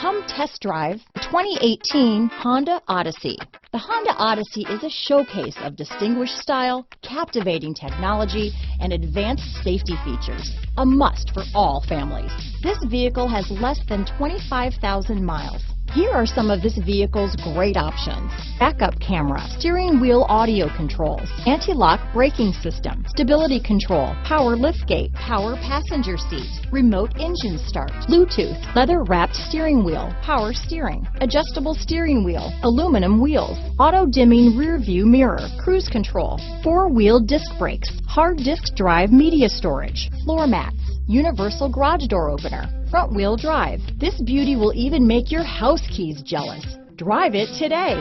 Come test drive the 2018 Honda Odyssey. The Honda Odyssey is a showcase of distinguished style, captivating technology, and advanced safety features. A must for all families. This vehicle has less than 25,000 miles. Here are some of this vehicle's great options: backup camera, steering wheel audio controls, anti-lock braking system, stability control, power liftgate, power passenger seat, remote engine start, Bluetooth, leather-wrapped steering wheel, power steering, adjustable steering wheel, aluminum wheels, auto-dimming rear-view mirror, cruise control, four-wheel disc brakes, hard disk drive media storage, floor mats, universal garage door opener, front-wheel drive. This beauty will even make your house keys jealous. Drive it today.